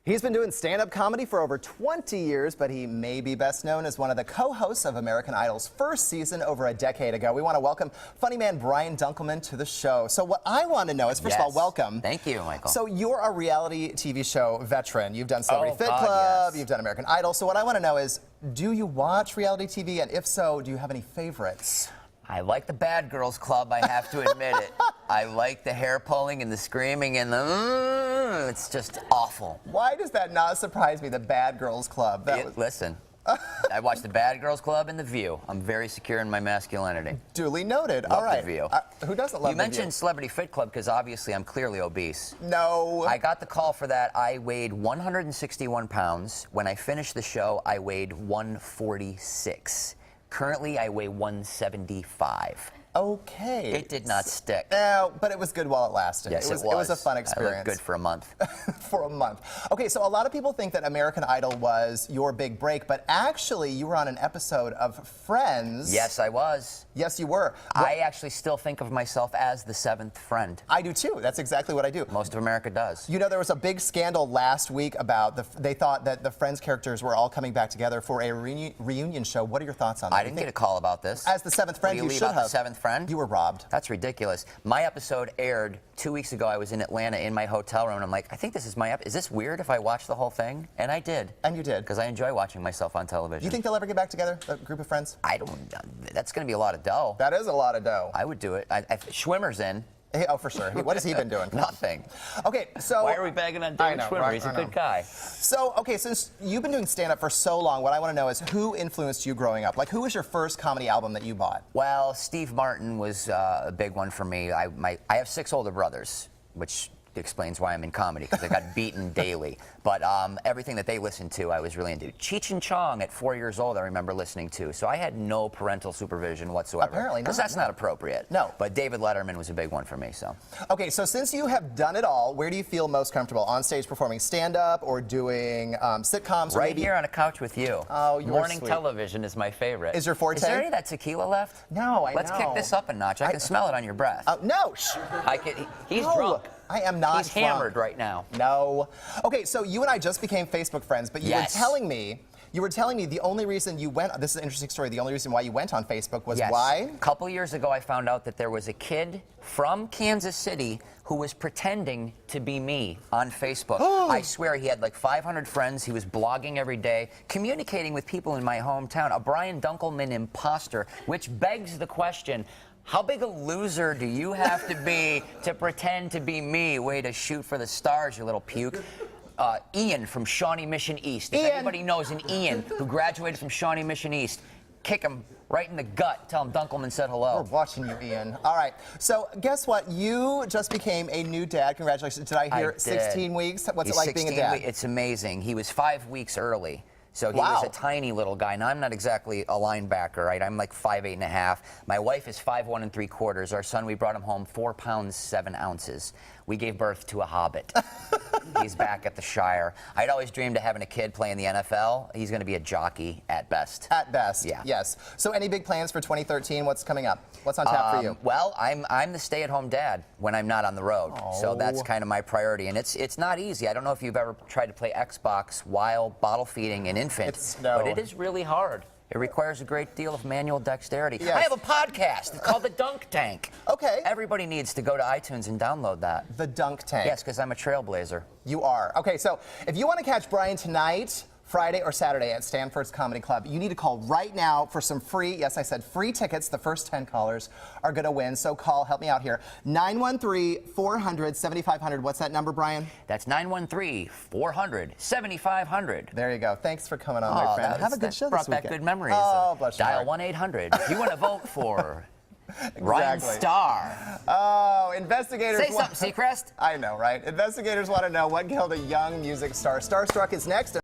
He's been doing stand-up comedy for over 20 years, but he may be best known as one of the co-hosts of American Idol's first season over a decade ago. We want to welcome funny man Brian Dunkelman to the show. So what I want to know is, first of all, welcome. Thank you, Michael. So you're a reality TV show veteran. You've done Celebrity Fit Club, you've done American Idol. So what I want to know is, do you watch reality TV? And if so, do you have any favorites? I like the Bad Girls Club, I have to admit it. I like the hair pulling and the screaming and the it's just awful. Why does that not surprise me, the Bad Girls Club? Listen, I watch the Bad Girls Club and The View. I'm very secure in my masculinity. Duly noted. Love All right. The View. Who doesn't love You The View? mentioned Celebrity Fit Club because obviously I'm clearly obese. No. I got the call for that. I weighed 161 pounds. When I finished the show, I weighed 146. Currently, I weigh 175. Okay. It did not stick. No, but it was good while it lasted. Yes, it was a fun experience. I looked good for a month. For a month. Okay, so a lot of people think that American Idol was your big break, but actually you were on an episode of Friends. Yes, I was. Yes, you were. I actually still think of myself as the seventh friend. I do too. That's exactly what I do. Most of America does. You know, there was a big scandal last week about they thought that the Friends characters were all coming back together for a reunion show. What are your thoughts on that? I didn't get a call about this. As the seventh friend, you should have. The seventh friend? You were robbed. That's ridiculous. My episode aired 2 weeks ago. I was in Atlanta in my hotel room, and I'm like, I think this is my episode. Is this weird if I watch the whole thing? And I did. And you did. Because I enjoy watching myself on television. Do you think they'll ever get back together, a group of friends? I don't. That's going to be a lot of dough. That is a lot of dough. I would do it. Schwimmer's in. Oh, for sure. What has he been doing? Nothing. Okay, so... Why are we bagging on David Schwimmer? Right, He's a good guy. So, okay, since you've been doing stand-up for so long, what I want to know is who influenced you growing up? Like, who was your first comedy album that you bought? Well, Steve Martin was a big one for me. I have 6 older brothers, which explains why I'm in comedy, because I got beaten daily. But everything that they listened to, I was really into. Cheech and Chong at 4 years old, I remember listening to. So I had no parental supervision whatsoever. Apparently not. Because that's not appropriate. No. But David Letterman was a big one for me, so. Okay, so since you have done it all, where do you feel most comfortable? On stage performing stand-up or doing sitcoms? Or right maybe... here on a couch with you. Oh, you're Morning sweet. television is my favorite. Is your forte? Is there any of that tequila left? No, I know. Let's kick this up a notch. I can smell it on your breath. No. He's No, drunk. I am not He's hammered right now. No. Okay, so you and I just became Facebook friends, but you were telling me the only reason you went, this is an interesting story, the only reason why you went on Facebook was why? A couple years ago, I found out that there was a kid from Kansas City who was pretending to be me on Facebook. I swear he had like 500 friends. He was blogging every day, communicating with people in my hometown, a Brian Dunkelman imposter, which begs the question, how big a loser do you have to be to pretend to be me? Way to shoot for the stars, you little puke. Ian from Shawnee Mission East. If anybody knows an Ian who graduated from Shawnee Mission East, kick him right in the gut. Tell him Dunkelman said hello. We're watching you, Ian. All right. So guess what? You just became a new dad. Congratulations. Did I hear 16 weeks? What's it like being a dad? It's amazing. He was 5 weeks early. So he was a tiny little guy. Now, I'm not exactly a linebacker, right? I'm like 5'8½". My wife is 5'1 3/4". Our son, we brought him home 4 pounds 7 ounces. We gave birth to a hobbit. He's back at the Shire. I'd always dreamed of having a kid play in the NFL. He's going to be a jockey at best. At best, yeah. Yes. So any big plans for 2013? What's coming up? What's on tap for you? Well, I'm the stay-at-home dad when I'm not on the road. So that's kind of my priority. And it's not easy. I don't know if you've ever tried to play Xbox while bottle feeding an infant. But it is really hard. It requires a great deal of manual dexterity. Yes. I have a podcast. It's called The Dunk Tank. Okay. Everybody needs to go to iTunes and download that. The Dunk Tank. Yes, because I'm a trailblazer. You are. Okay, so if you want to catch Brian tonight, Friday or Saturday at Stanford's Comedy Club, you need to call right now for some free, yes, I said free tickets. The first 10 callers are going to win. So call, help me out here, 913-400-7500. What's that number, Brian? That's 913-400-7500. There you go. Thanks for coming on, my friend. Have a good show this weekend. Brought back good memories. Oh, bless your Dial heart. 1-800 if you want to vote for Ryan Starr. Oh, investigators... Say something, Seacrest. I know, right? Investigators want to know what killed a young music star. Starstruck is next.